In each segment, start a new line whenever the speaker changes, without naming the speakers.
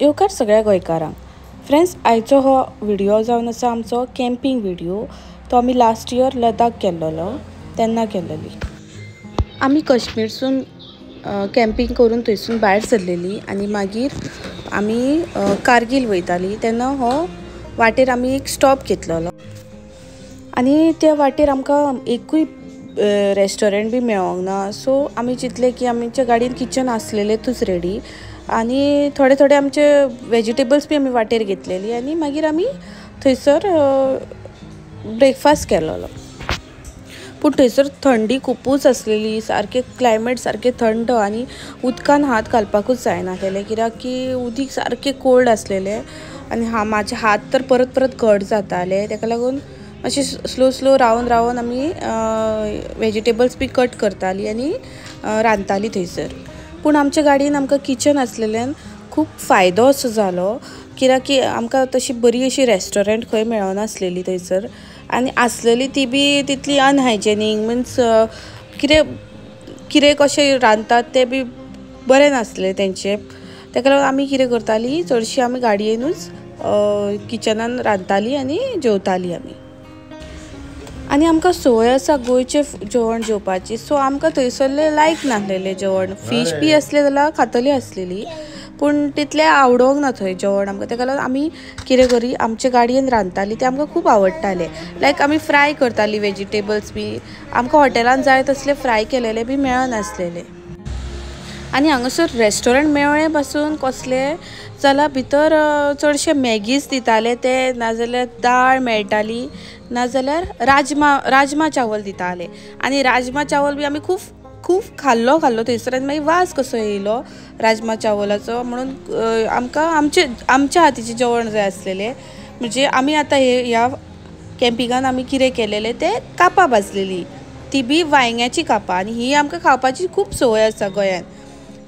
येवकार सगळ्या गोंयकारांक फ्रेंड्स, आयचो हो व्हिडिओ जावन आसा आमचो कॅम्पिंग व्हिडिओ. तो आमी लास्ट इयर लदाख केल्लो तेन्ना केल्ली. आमी कश्मीरसून कॅम्पिंग करून थंयसून भायर सरलेली आनी मागीर आमी कारगील वयताली तेन्ना हो वाटेर आमी एक स्टॉप घेतलेलो आनी त्या वाटेर आमकां एकूय रेस्टॉरंट बी मेळोंक ना. सो आमी चिंतलें की आमच्या गाडयेन किचन आसलेलेंच रेडी आनी थोडे थोडे आमचे वेजिटेबल्स बी आमी वाटेर घेतलेली आनी मागीर आमी थंयसर ब्रेकफास्ट केलेलो. पूण थंयसर थंडी खुपूच आसलेली, सारकें क्लायमेट सारकें थंड आनी उदकान हात घालपाकूच जायनासलेले कित्याक की उदीक सारकें कोल्ड आसलेलें आनी म्हाजे हात तर परत परत घट जाताले. ताका लागून अशें स्लो रावन आमी वेजिटेबल्स बी कट करताली आनी रांदताली थंयसर. पूण आमच्या गाडयेन आमकां किचन आसलेल्यान खूब फायदो असो जालो कित्याक की आमकां तशी बरी अशी रेस्टॉरंट खंय मेळनासलेली थंयसर आनी आसलेली ती बी तितली अनहायजेनीक मिन्स कितें कशें रांदतात तें बी बरें नासलें तेंचें. ताका लागून आमी कितें करताली, चडशी आमी गाडयेनूच किचनान रांदताली आनी जेवताली आमी. आनी आमकां संवय आसा गोंयचें जेवण जेवपाची, सो आमकां थंयसरलें लायक नासलेलें जेवण. फीश बी आसलें जाल्यार खातली आसलेली पूण तितलें आवडोंक ना थंय जेवण आमकां. ताका लागून आमी कितें करी आमचे गाडयेन रांदताली तें आमकां खूब आवडटालें. लायक आमी फ्राय करताली वेजिटेबल्स बी. आमकां हॉटेलान जाय तसले फ्राय केलेले बी मेळनासलेले. आनी हांगासर रेस्टॉरंट मेळ्ळे पासून कसले जाल्यार भितर चडशे मॅगीज दिताले ते, नाजाल्यार दाळ मेळटाली, नाजाल्यार राजमा चावल दिताले. आनी राजमा चावल बी आमी खूब खाल्लो थंयसर आनी मागीर वास कसो येयलो राजमा चावलाचो म्हणून आमकां आमच्या हातीचें जेवण जाय आसलेलें. म्हणजे आमी आतां ह्या कॅम्पिंगान आमी कितें केलेलें तें कापां भाजलेली, ती बी वांयग्याची कापां. आनी ही आमकां खावपाची खूब संवय आसा गोंयान.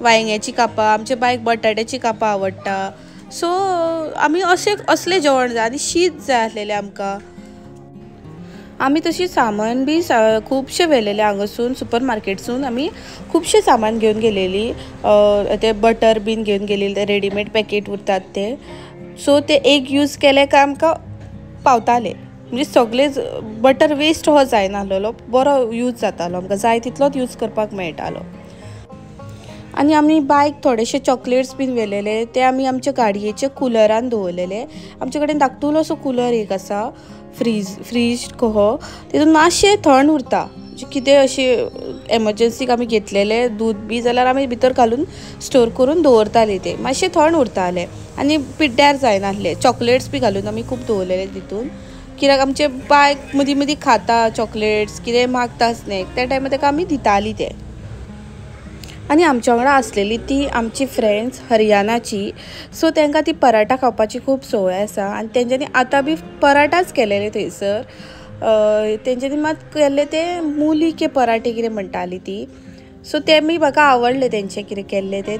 वांयग्याची कापां, आमचे बायक बटाट्याची कापां आवडटा. सो आमी असलें जेवण जाय आनी शीत जाय आसलेलें आमकां. आमी तशी सामान बी खुबशे व्हेलेले हांगासून सुपर मार्केटसून. आमी खुबशे सामान घेवन गेलेली, ते बटर बीन घेवन गेलेली, ते रेडीमेड पॅकेट उरतात ते. सो ते एक यूज केले काय आमकां पावताले. म्हणजे सगळे बटर वेस्ट हो जायनासलेलो, बरो यूज जातालो, आमकां जाय तितलोच यूज करपाक मेळटालो. आनी आमी बायक थोडेशे चॉकलेट्स बीन व्हेलेले ते आमी आमच्या गाडयेच्या कुलरान दवरलेले. आमचे कडेन धाकटुलो असो कुलर एक आसा, फ्रीज कहो, तितून मातशें थंड उरता. कितें अशें एमर्जन्सीक आमी घेतलेले दूद बी जाल्यार आमी भितर घालून स्टोर करून दवरताली, ते मातशें थंड उरताले आनी पिड्ड्यार जायनासले. चॉकलेट्स बी घालून आमी खूब दवरलेले तितून कित्याक आमचे बायक मदीं खाता चॉकलेट्स, कितें मागता स्नॅक, त्या टायमार ताका आमी दिताली ते. आनी आमच्या वांगडा आसलेली ती आमची फ्रेंड्स हरियाणाची, सो तांकां ती पराठा खावपाची खूब संवय आसा आनी तेंच्यांनी आतां बी पराठाच केलेले थंयसर. तेंच्यांनी मात केल्ले ते मुली के पराठे कितें म्हणटाली ती. सो ते बी म्हाका आवडले तेंचे कितें केल्ले ते.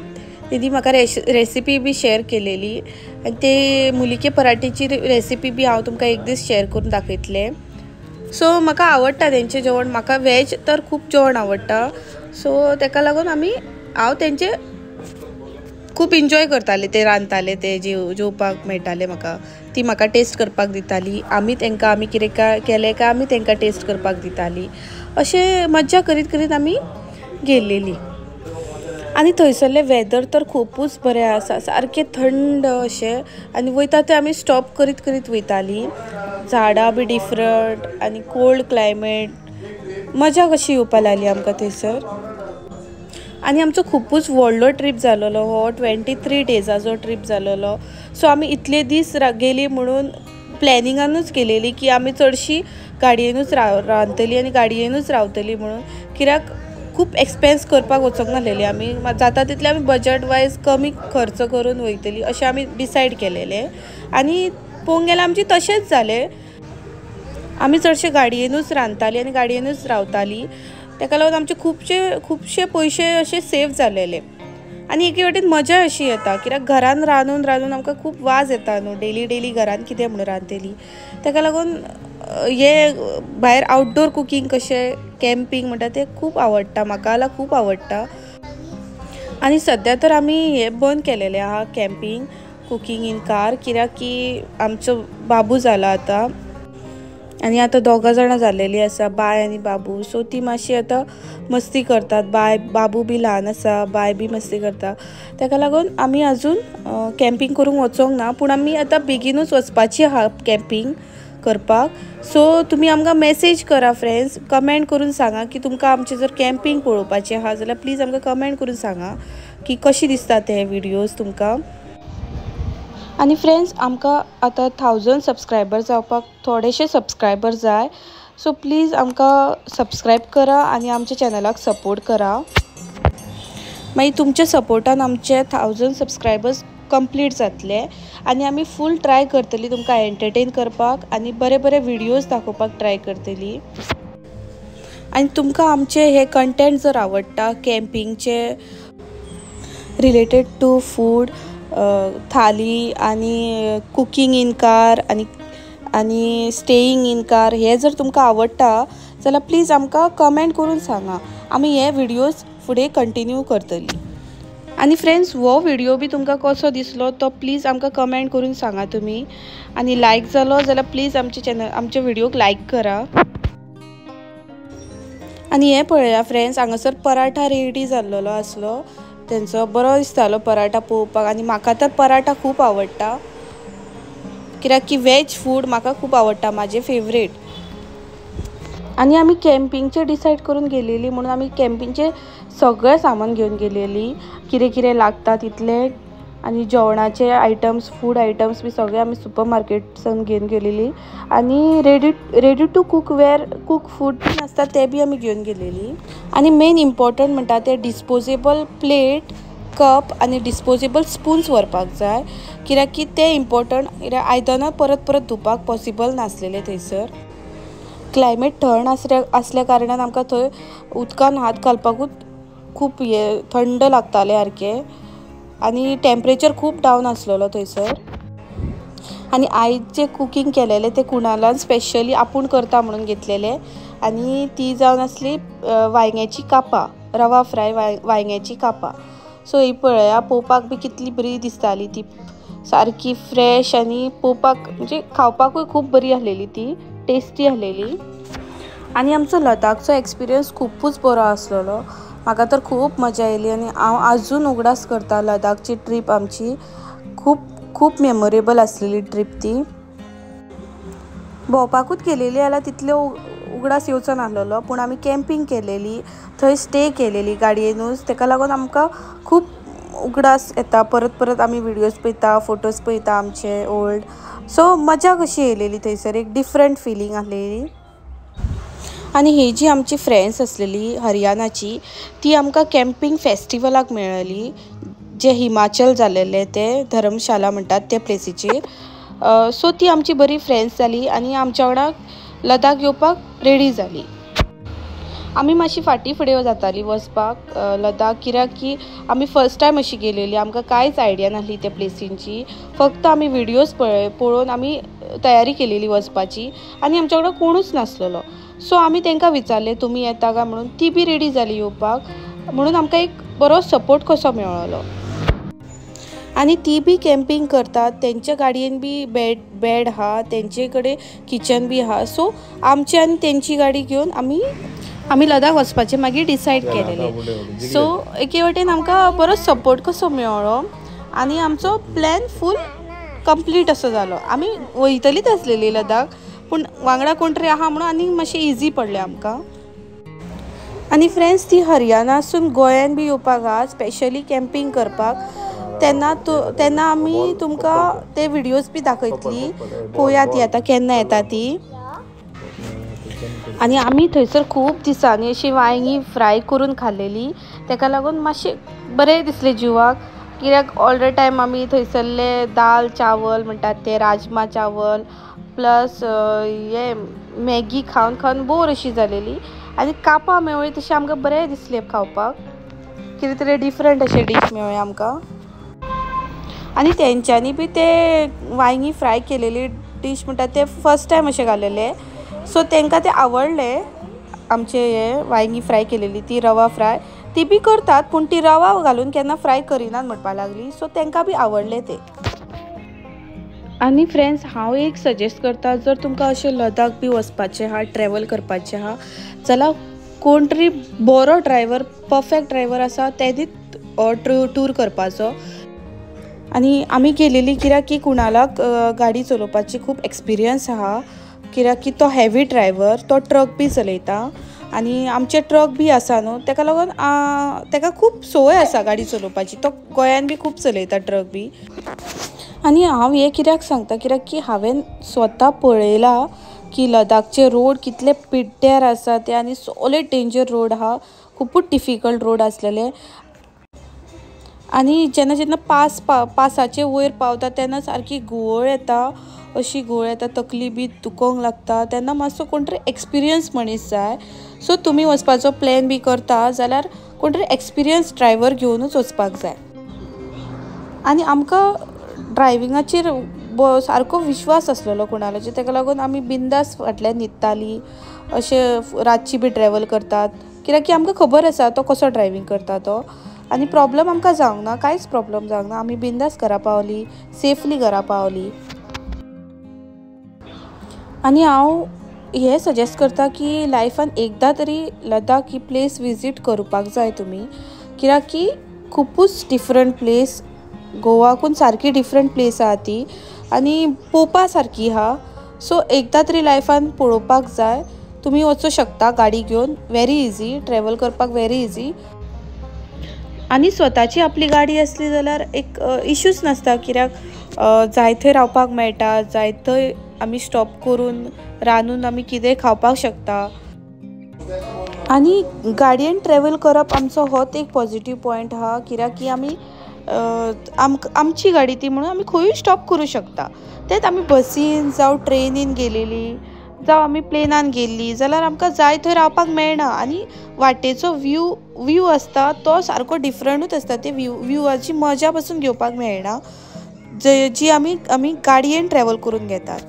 तेणी म्हाका रेसिपी बी शेअर केलेली आनी ते मुली के पराठेची रेसिपी बी हांव तुमकां एक दीस शेअर करून दाखयतलें. सो म्हाका आवडटा तेंचें जेवण, म्हाका वॅज तर खूब जेवण आवडटा. सो ताका लागून हांव तेंचे खूब एन्जॉय करतालें, ते रांदताले ते जेवपाक मेळटालें म्हाका. ती म्हाका टेस्ट करपाक दिताली, आमी कितें केलें काय आमी तांकां टेस्ट करपाक दिताली. अशें मज्जा करीत आमी गेल्लेली. आनी थंयसरलें वेदर तर खुबूच बरें आसा, सारकें थंड अशें. आनी वयता ते आमी स्टॉप करीत वयताली. झाडां बी डिफरंट आनी कोल्ड क्लायमेट, मजा कशी येवपा लागली आमकां थंयसर. आनी आमचो खुबूच व्हडलो ट्रीप जालोलो हो, 23 डेजाचो ट्रीप जालोलो. सो आमी इतले दीस गेली म्हणून प्लॅनिंगानूच गेलेली की आमी चडशी गाडयेनूच रांदतली आनी गाडयेनूच रावतली म्हणून, कित्याक खूब एक्सपेन्स करपाक वचोंक नासलेली. आमी जाता तितले आमी बजट वायज कमी खर्च करून वयतली अशें आमी डिसायड केलेलें. आनी पळोवंक गेल्यार आमचें तशेंच जालें. आमी चडशे गाडयेनूच रांदताली आनी गाडयेनूच रावताली. ताका लागून आमचे खुबशे पयशे अशे सेव जालेले. आनी एके वाटेन मजा अशी येता कित्याक घरान रांदून आमकां खूब वाज येता न्हू, डेली घरान कितें म्हणून रांदतली. ताका लागून हे भायर आउटडोर कुकींग कशें कॅम्पिंग म्हणटा तें खूब आवडटा, म्हाका जाल्यार खूब आवडटा. आनी सद्या तर आमी हे बंद केलेलें आहा कॅम्पिंग. कुकिंग इन कार, कित्याक की आमचो बाबू जाला आतां आनी आतां 2 जाणां जाल्लेलीं आसा, बाय आनी बाबू. सो ती मातशी आतां मस्ती करतात. बाबू बी ल्हान आसा, बाय बी मस्ती करता. ताका लागून आमी आजून कॅम्पिंग करूंक वचोंक ना, पूण आमी आतां बेगीनूच वचपाची आहा कॅम्पिंग करपाक. सो तुमी आमकां मेसेज करा फ्रेंड्स, कमेंट करून सांगा की तुमकां आमचें जर कॅम्पिंग पळोवपाचें आहा जाल्यार प्लीज आमकां कमेंट करून सांगा की कशी दिसता ते विडियोज तुमकां. आनी फ्रेंड्स, आमकां आतां 1000 सबस्क्रायबर जावपाक थोडेशे सबस्क्रायबर जाय. सो प्लीज आमकां सबस्क्रायब करा आनी आमच्या चॅनलाक सपोर्ट करा. मागीर तुमच्या सपोर्टान आमचे 1000 सबस्क्रायबर्स कंप्लीट जातले आनी आमी फूल ट्राय करतली तुमकां एंटरटेन करपाक आनी बरे बरे विडियोज दाखोवपाक ट्राय करतली. आनी तुमकां आमचे हे कंटेंट जर आवडटा कॅम्पिंगचे रिलेटेड टू फूड, थाली आनी कुकिंग इन कार आनी स्टेईंग इन कार, हे जर तुमकां आवडटा जाल्यार प्लीज आमकां कमेंट करून सांगा. आमी हे विडियोज फुडें कंटिन्यू करतली. आनी फ्रेंड्स, हो विडियो बी तुमकां कसो दिसलो तो प्लीज आमकां कमेंट करून सांगा तुमी. आनी लायक जालो जाल्यार प्लीज आमचे विडियोक लायक करा. आनी हे पळया फ्रेंड्स, हांगासर पराठा रेडी जाल्लो आसलो. तेंचो बरो दिसतालो पराठा पळोवपाक आनी म्हाका तर पराठा खूब आवडटा, कित्याक की वेज फूड म्हाका खूब आवडटा, म्हाजें फेवरेट. आनी आमी कॅम्पिंगचे डिसायड करून गेलेली म्हणून आमी कॅम्पिंगचे सगळें सामान घेवन गेलेली, कितें कितें लागता तितलें. आनी जेवणाचे आयटम्स, फूड आयटम्स बी सगळे आमी सुपर मार्केटसान घेवन गेलेली. आनी रेडी टू कूक फूड बीन आसता ते बी आमी घेवन गेलेली. आनी मेन इम्पॉर्टंट म्हणटा ते डिस्पोजेबल प्लेट, कप आनी डिस्पोजेबल स्पून्स व्हरपाक जाय, कित्याक की ते इम्पॉर्टंट. कित्याक आयदनां परत परत धुवपाक पॉसिबल नासलेले थंयसर. क्लायमेट थंड आसल्या कारणान आमकां थंय उदकान हात घालपाकूच खूब थंड लागतालें सारकें. आनी टेम्परेचर खूब डावन आसलेलो थंयसर. आनी आयज जे कुकींग केलेलें ते कुणालान स्पेशली आपूण करता म्हणून घेतलेले. आनी ती जावन आसली वांयग्याची कापां, रवा फ्राय वांयग्याची कापां. सो ही पळया, पळोवपाक बी कितली बरी दिसताली ती, सारकी फ्रेश आनी पळोवपाक म्हणजे खावपाकूय खूब बरी आसलेली ती, टेस्टी आसलेली. आनी आमचो लदाखचो एक्सपिरियन्स खुबूच बरो आसलेलो. म्हाका तर खूब मजा येयली आनी हांव आजून उगडास करता लदाखची ट्रीप आमची. खूब मेमोरेबल आसलेली ट्रीप ती. भोंवपाकूच गेलेली जाल्यार तितले उगडास येवचो नासलेलो, पूण आमी कॅम्पिंग केलेली, थंय स्टे केलेली गाडयेनूच. ताका लागून आमकां खूब उगडास येता. परत परत आमी विडियोज पळयता, फोटोज पळयता आमचे ओल्ड. सो मजा कशी येयलेली थंयसर, एक डिफरंट फिलींग आसलेली. आनी ही जी आमची फ्रेंड्स आसलेली हरियाणाची, ती आमकां कॅम्पिंग फेस्टिवलाक मेळ्ळी, जे हिमाचल जाल्लेले ते धर्मशाला म्हणटात ते प्लेसीचेर. सो ती आमची बरी फ्रेंड्स जाली आनी आमच्या वांगडा लदाख येवपाक रेडी जाली. आमी मातशी फाटीं फुडें जाताली वचपाक लदाख, कित्याक की आमी फर्स्ट टायम अशी गेलेली, आमकां कांयच आयडिया नासली त्या प्लेसींची. फक्त आमी विडियोज पळोवन आमी तयारी केलेली वचपाची आनी आमच्या वांगडा कोणूच नासलेलो. सो आमी तांकां विचारलें तुमी येता काय म्हणून. ती बी रेडी जाली येवपाक, म्हणून आमकां एक बरो सपोर्ट कसो मेळ्ळो. आनी ती बी कॅम्पिंग करतात, तेंच्या गाडयेन बी बेड आहा, तेंचे कडेन किचन बी आहा. सो आमची आनी तेंची गाडी घेवन आमी लदाख वचपाचें मागीर डिसायड केलेलें. सो एके वटेन आमकां बरो सपोर्ट कसो मेळ्ळो आनी आमचो प्लॅन फूल कंप्लीट असो जालो. आमी वयतलीच आसलेली लदाख, पूण वांगडा कोण तरी आहा म्हणून आनी मातशें इजी पडलें आमकां. आनी फ्रेंड्स, ती हरियाणासून गोंयान बी येवपाक आहा स्पेशली कॅम्पिंग करपाक. तेन्ना आमी तुमकां ते विडियोज बी दाखयतली. पळोवया ती आतां केन्ना येता ती. आनी आमी थंयसर खूब दिसांनी अशी वांयगी फ्राय करून खाल्लेली, ताका लागून मातशें बरें दिसलें जिवाक. कित्याक ऑल द टायम आमी थंयसरले दाल चावल म्हणटात ते राजमा चावल प्लस हे मॅगी खावन खावन बोर अशी जालेली. आनी कापां मेळ्ळी तशें आमकां बरें दिसलें खावपाक, कितें तरी डिफरंट अशें डीश मेळ्ळें आमकां. आनी तेंच्यांनी बी ते वांयगी फ्राय केलेली डीश म्हणटा ते फर्स्ट टायम अशें घालेले. सो तांकां ते आवडले आमचे हे वांयगी फ्राय केलेली ती रवा फ्राय. ती बी करतात पूण ती रवा घालून केन्ना फ्राय करिनात म्हणपाक लागली. सो तांकां बी आवडले ते. आनी फ्रेंड्स हांव एक सजेस्ट करता, जर तुमकां अशें लदाख बी वचपाचें आहा, ट्रॅवल करपाचें आहा जाल्यार कोण तरी बरो ड्रायव्हर, परफेक्ट ड्रायव्हर आसा तेणीच टूर करपाचो. आनी आमी गेलेली कित्याक की कुणालाक गाडी चलोवपाची खूब एक्सपिरियन्स आहा, कित्याक की तो हेवी ड्रायव्हर, तो ट्रक बी चलयता आनी आमचे ट्रक बी आसा न्हू, तेका लागून तेका खूब संवय आसा गाडी चलोवपाची. तो गोंयान बी खूब चलयता ट्रक बी. आनी हांव हें कित्याक सांगता, कित्याक की हांवें स्वता पळयलां की लदाखचे रोड कितले पिड्ड्यार आसा ते, आनी सगळे डेंजर रोड आहा, खूबच डिफिकल्ट रोड आसलेले. आनी जेन्ना जेन्ना पासाचे वयर पावता तेन्ना सारकी घुंवळ येता, अशी घुंवळ येता, तकली बी दुखोंक लागता. तेन्ना मातसो कोण तरी एक्सपिरियन्स मनीस जाय. सो तुमी वचपाचो प्लॅन बी करता जाल्यार कोण तरी एक्सपिरियन्स ड्रायव्हर घेवनूच वचपाक जाय. आनी आमकां ड्रायविंगाचेर सारको विश्वास आसलेलो कोणालाचेर, तेका लागून आमी बिंदास फाटल्यान न्हिदतालीं, अशें रातची बी ट्रॅवल करतात, कित्याक की आमकां खबर आसा तो कसो ड्रायविंग करता तो. आनी प्रॉब्लम आमकां जावंक ना, कांयच प्रॉब्लम जावंक ना. आमी बिंदास घरा पावली, सेफली घरा पावली. आनी हांव हें सजेस्ट करता की लायफान एकदां तरी लदाख ही प्लेस विजीट करपाक जाय तुमी, कित्याक की खुबूच डिफरंट प्लेस, गोवाकून सारकी डिफरंट प्लेस आहा ती आनी पळोवपा सारकी आहा. सो एकदां तरी लायफान पळोवपाक जाय. तुमी वचूं शकता गाडी घेवन, व्हेरी इजी, ट्रॅवल करपाक व्हेरी इजी. आनी स्वताची आपली गाडी आसली जाल्यार एक इश्यूच नासता, कित्याक जाय थंय रावपाक मेळटा, जाय थंय आमी स्टॉप करून रांदून आमी कितेंय खावपाक शकता. आनी गाडयेन ट्रॅवल करप आमचो होच एक पॉझिटीव पॉयंट आहा, कित्याक की आमी आमची गाडी ती म्हणून आमी खंयूय स्टॉप करूं शकता. तेच आमी बसीन जावं ट्रेनीन गेलेली, जावं आमी प्लेनान गेल्ली जाल्यार आमकां जाय थंय रावपाक मेळना. आनी वाटेचो व्यू आसता तो सारको डिफरंटूच आसता. ते व्यूवाची मजा पासून घेवपाक मेळना जी आमी गाडयेन ट्रॅवल करून घेतात.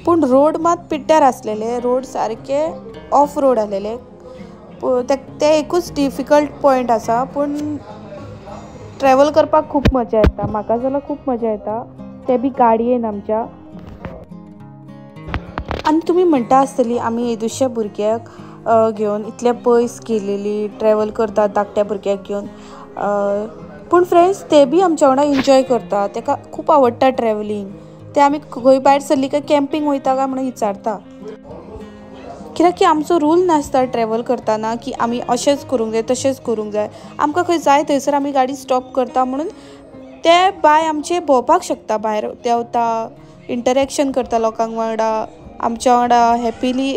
पूण रोड मात पिड्ड्यार आसलेले, रोड सारके ऑफ रोड आसलेले, ते एकूच डिफिकल्ट पॉयंट आसा. पूण ट्रॅवल करपाक खूब मजा येता, म्हाका जाल्यार खूब मजा येता, ते बी गाडयेन आमच्या. आनी तुमी म्हणटा आसतली आमी येदुशे भुरग्याक घेवन इतले पयस गेलेली, ट्रॅवल करतात धाकट्या भुरग्याक घेवन. पूण फ्रेंड्स ते बी आमच्या वांगडा एन्जॉय करता, ताका खूब आवडटा ट्रॅवलींग. ते आमी खंय भायर सरली काय कॅम्पिंग वयता काय म्हणून विचारता, कित्याक की आमचो रूल नासता ट्रॅवल करतना की आमी अशेंच करूंक जाय तशेंच करूंक जाय. आमकां खंय जाय थंयसर आमी गाडी स्टॉप करता म्हणून ते बाय आमचे भोंवपाक शकता, भायर देंवता, इंटरॅक्शन करता लोकांक वांगडा, आमच्या वांगडा हॅपिली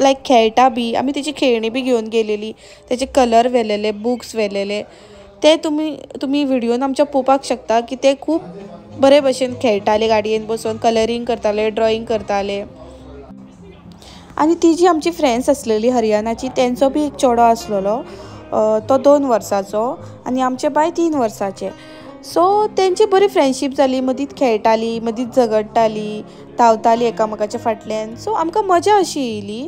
लायक खेळटा बी. आमी तेची खेळणी बी घेवन गेलेली, तेचे कलर व्हेलेले, बुक्स व्हेलेले, ते तुमी व्हिडियोन आमच्या पळोवपाक शकता की ते खूब बरे भशेन खेळटाले, गाडयेन बसून कलरींग करताले, ड्रॉइंग करताले. आनी ती जी आमची फ्रेंड्स आसलेली हरियाणाची, तेंचो बी एक चेडो आसलेलो, तो 2 वर्साचो आनी आमचे बाय 3 वर्साचे. सो तेंची बरी फ्रेंडशीप जाली, मदींच खेळटाली, मदींच झगडटाली, धांवताली एकामेकाच्या फाटल्यान. सो आमकां मजा अशी येयली,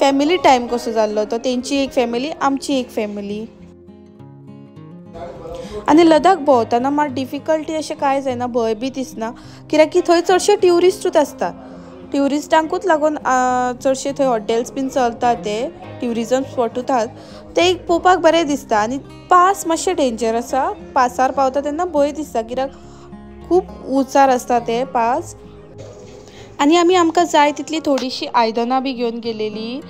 फॅमिली टायम कसो जाल्लो तो, तेंची एक फॅमिली, आमची एक फॅमिली. आनी लदाख भोंवतना मात डिफिकल्टी अशें कांय जायना, भंय बी दिसना, कित्याक की थंय चडशे ट्युरिस्टूच आसता. ट्युरिस्टांकूच लागून चडशे थंय हॉटेल्स बीन चलता, ते ट्युरिजम स्पॉटूच आहात, ते एक पळोवपाक बरें दिसता. आनी पास मातशें डेंजर आसा, पासार पावता तेन्ना भंय दिसता, कित्याक खूब उंचार आसता ते पास. आनी आमकां जाय तितली थोडीशी आयदनां बी घेवन गेलेली,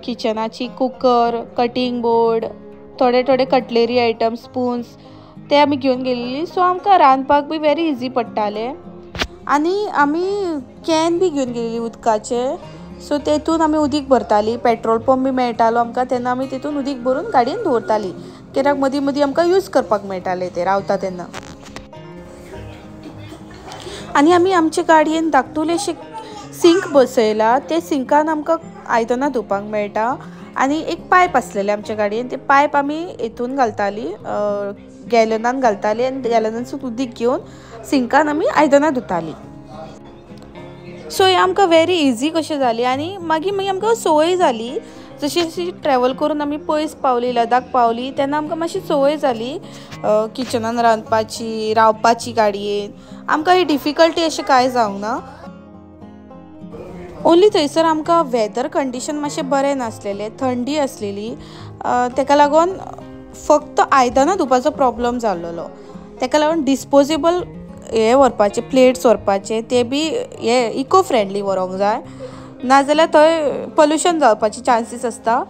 किचनाची, कुकर, कटींग बोर्ड, थोडे कटलेरी आयटम्स, स्पून्स, ते आमी घेवन गेलेली. सो आमकां रांदपाक बी व्हेरी इजी पडटाले. आनी आमी कॅन बी घेवन गेलेली उदकाचे, सो तेतून आमी उदीक भरताली. पेट्रोल पंप बी मेळटालो आमकां तेन्ना आमी तेतून उदीक भरून गाडयेन दवरताली, कित्याक मदीं मदीं आमकां यूज करपाक मेळटाले ते रावता तेन्ना. आनी आमी आमचे गाडयेन धाकटुलेशें सिंक बसयला, ते सिंकान आमकां आयदनां धुवपाक मेळटा. आनी एक पायप आसलेले आमच्या गाडयेन, ते पायप आमी हेतून घालताली, गॅलनान घालताली आनी गॅलनानसून उदीक घेवन सिंकान आमी आयदनां धुताली. सो हें आमकां व्हेरी इजी कशें जाली. आनी मागीर आमकां संवय जाली, जशी जशी ट्रॅव्हल करून आमी पयस पावली, लदाख पावली तेन्ना आमकां मातशी संवय जाली किचनान रांदपाची, रावपाची गाडयेन. आमकां ही डिफिकल्टी अशें कांय जावंक ना. ओन्ली थंयसर आमकां वेदर कंडिशन मातशें बरें नासलेलें, थंडी आसलेली. तेका लागून फक्त आयदनां धुवपाचो प्रॉब्लम जाल्लो. तेका लागून डिस्पोजेबल हे व्हरपाचे, प्लेट्स व्हरपाचे, ते बी हे इको फ्रेंडली व्हरोंक जाय, नाजाल्यार थंय पोल्युशन जावपाचे चान्सीस आसता.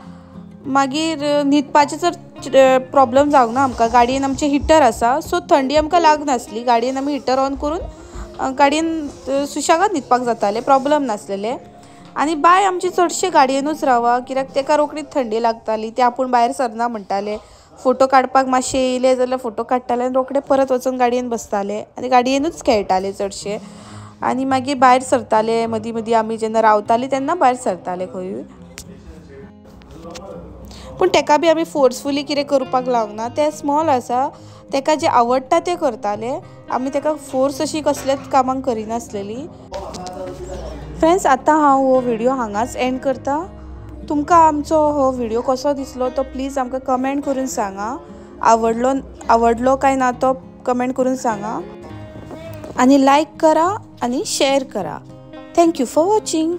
मागीर न्हिदपाचे जर प्रॉब्लम जावंक ना आमकां. गाडयेन आमचे हिटर आसा, सो थंडी आमकां लागनासली. गाडयेन आमी हिटर ऑन करून गाडयेन सुशेगाद न्हिदपाक जातालें, प्रॉब्लम नासलेले. आनी बाय आमची चडशे गाडयेनूच रावा, कित्याक तेका रोखडीच थंडी लागताली. ते आपूण भायर सरना म्हणटाले. फोटो काडपाक मातशे येयले जाल्यार फोटो काडटाले आनी रोखडे परत वचून गाडयेन बसताले आनी गाडयेनूच खेळटाले चडशे. आनी मागीर भायर सरताले, मदीं मदीं आमी जेन्ना रावताली तेन्ना भायर सरताले खंयूय. पूण तेका बी आमी फोर्सफुली कितें करपाक लावंक ना. तें स्मॉल आसा, तेका जें आवडटा तें करताले. आमी तेका फोर्स अशी कसलेच कामांक करिनासलेली. फ्रेंड्स, आतां हांव हो व्हिडिओ हांगाच एंड करता. तुमकां आमचो हो व्हिडिओ कसो दिसलो तो प्लीज आमकां कमेंट करून सांगा. आवडलो काय ना तो कमेंट करून सांगा. आनी लायक करा आनी शेअर करा. Thank you for watching.